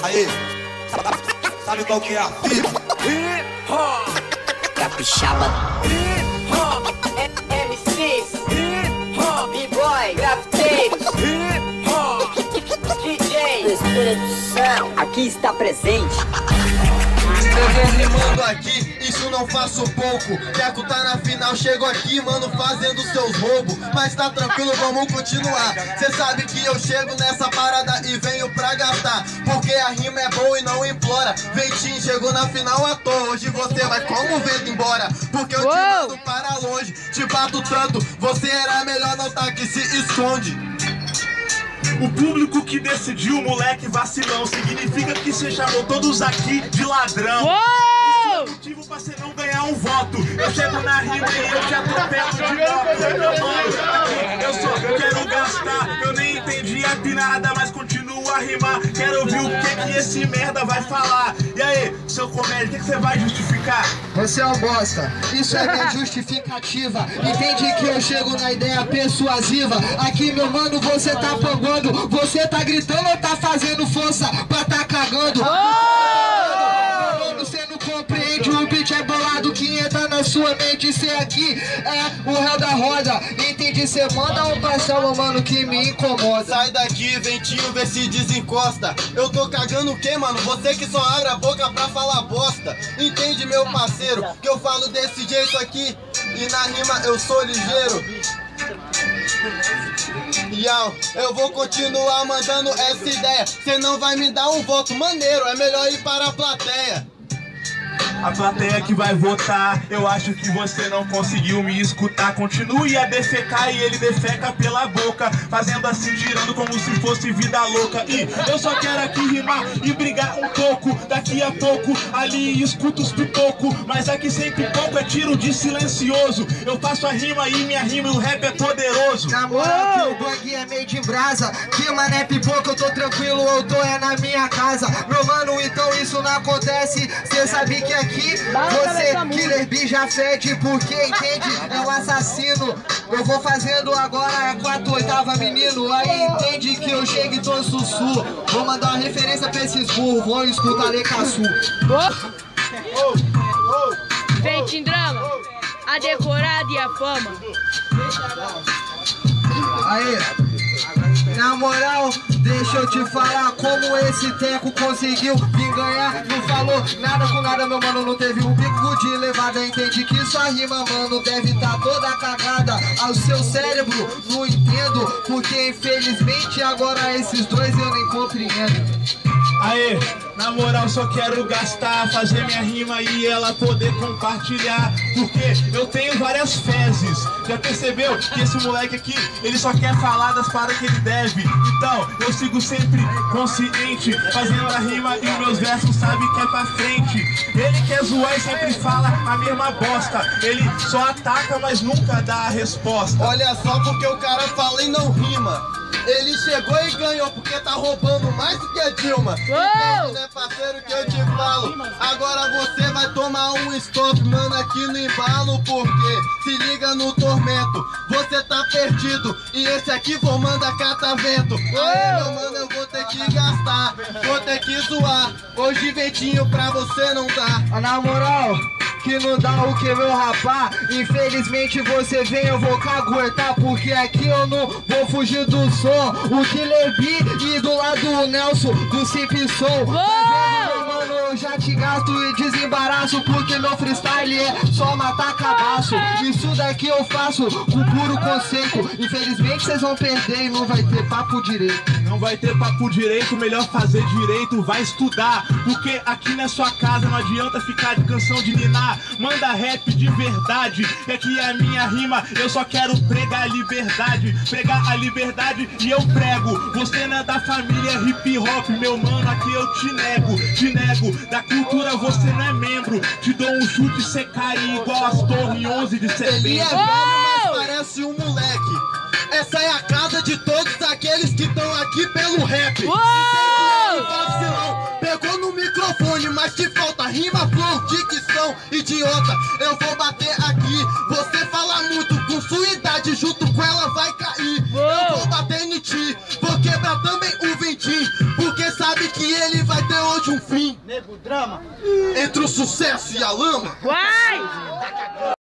Aí, sabe qual que é a fita? Capixaba, MCs, B-boy, grafiteiros, DJ, Espírito Santo, aqui está presente. Eu vou rimando aqui, isso não faço pouco. Teco tá na final, chego aqui, mano, fazendo seus roubos. Mas tá tranquilo, vamos continuar. Cê sabe que eu chego nessa parada e venho pra gastar, porque a rima é boa e não implora. Ventinho chegou na final à toa, hoje você vai como vento embora. Porque eu te mando para longe, te bato tanto, você era melhor não tá que se esconde. O público que decidiu, moleque vacilão, significa que você chamou todos aqui de ladrão. Isso é motivo pra você não ganhar um voto. Eu chego na rima e eu te atropelo de moto. Mano, eu só quero gastar. Eu nem entendi a pinada, mas continuo a rimar. Quero ouvir o que esse merda vai falar. E aí, seu comédia, o que você vai justificar? Você é um bosta, isso é minha justificativa. Entende que eu chego na ideia persuasiva. Aqui, meu mano, você tá panguando, você tá gritando ou tá fazendo força pra tá cagando? Você não compreende, o beat é bolado que entra na sua mente. Cê aqui é o réu da roda, entende? Cê manda um pastel, meu mano, que me incomoda. Sai daqui, ventinho, vê se desencosta. Eu tô cagando o quê, mano? Você que só abre a boca pra falar bosta. Entende, meu parceiro, que eu falo desse jeito aqui e na rima eu sou ligeiro. Eu vou continuar mandando essa ideia. Cê não vai me dar um voto maneiro, é melhor ir para a plateia. A plateia que vai votar, eu acho que você não conseguiu me escutar. Continue a defecar e ele defeca pela boca, fazendo assim, girando como se fosse vida louca. E eu só quero aqui rimar e brigar um pouco. Daqui a pouco, ali escuto os pipoco. Mas aqui sem pipoco é tiro de silencioso. Eu faço a rima e minha rima e o rap é poderoso. Na moral que o bug é meio de brasa, que mano é pipoca, eu tô tranquilo, eu tô é na minha casa. Meu mano, então isso não acontece. Cê sabe que aqui você, Killer B, já fede, porque entende, é um assassino. Eu vou fazendo agora a 4/8 menino. Aí entende que eu chego e tô sussu. Vou mandar uma referência pra esses burros, vão escutar Lecaçu. Vem, drama, a decorada e a fama. Aí, na moral, deixa eu te falar como esse teco conseguiu me ganhar. Não falou nada com nada, meu mano, não teve um bico de levada. Entende que sua rima, mano, deve tá toda cagada. Ao seu cérebro, não entendo, porque infelizmente agora esses dois eu nem compreendo. Aê, na moral só quero gastar, fazer minha rima e ela poder compartilhar. Porque eu tenho várias fezes. Já percebeu que esse moleque aqui, ele só quer falar das paradas que ele deve. Então, eu sigo sempre consciente, fazendo a rima e os meus versos sabe que é pra frente. Ele quer zoar e sempre fala a mesma bosta. Ele só ataca, mas nunca dá a resposta. Olha só porque o cara fala e não rima. Ele chegou e ganhou porque tá roubando mais do que a Dilma. Entende, né, parceiro, que eu te falo? Agora você vai tomar um stop, mano, aqui no embalo. Porque se liga no tormento, você tá perdido. E esse aqui vou mandar catavento. Aí, meu mano, eu vou ter que gastar, vou ter que zoar. Hoje ventinho pra você não dá. Na moral, que não dá o que, meu rapá? Infelizmente você vem, eu vou caguetar, porque aqui eu não vou fugir do som. O Killer B e do lado o Nelson do Simpson. Mano, eu já te gasto e desembaraço, porque meu freestyle é só matar cabaço. Isso daqui eu faço com puro conceito. Infelizmente vocês vão perder e não vai ter papo direito. Não vai ter papo direito, melhor fazer direito, vai estudar. Porque aqui na sua casa não adianta ficar de canção de ninar. Manda rap de verdade, que aqui é a minha rima. Eu só quero pregar a liberdade, pregar a liberdade e eu prego. Você não é da família hip hop, meu mano, aqui eu te nego. Da cultura você não é membro. Te dou um chute, cê cai igual as torres 11 de setembro. Ele é velho, mas parece um moleque. Essa é a casa de todos aqueles que estão aqui pelo rap. Entende? Vacilão, pegou no microfone, mas te falta rima, flow, dicção, idiota. Eu vou bater aqui. Você fala muito com sua idade, junto com ela vai cair. Eu vou bater em ti, vou quebrar também o ventinho, porque sabe sabe que ele vai ter hoje um fim. Nego drama. Entre o sucesso e a lama. Vai!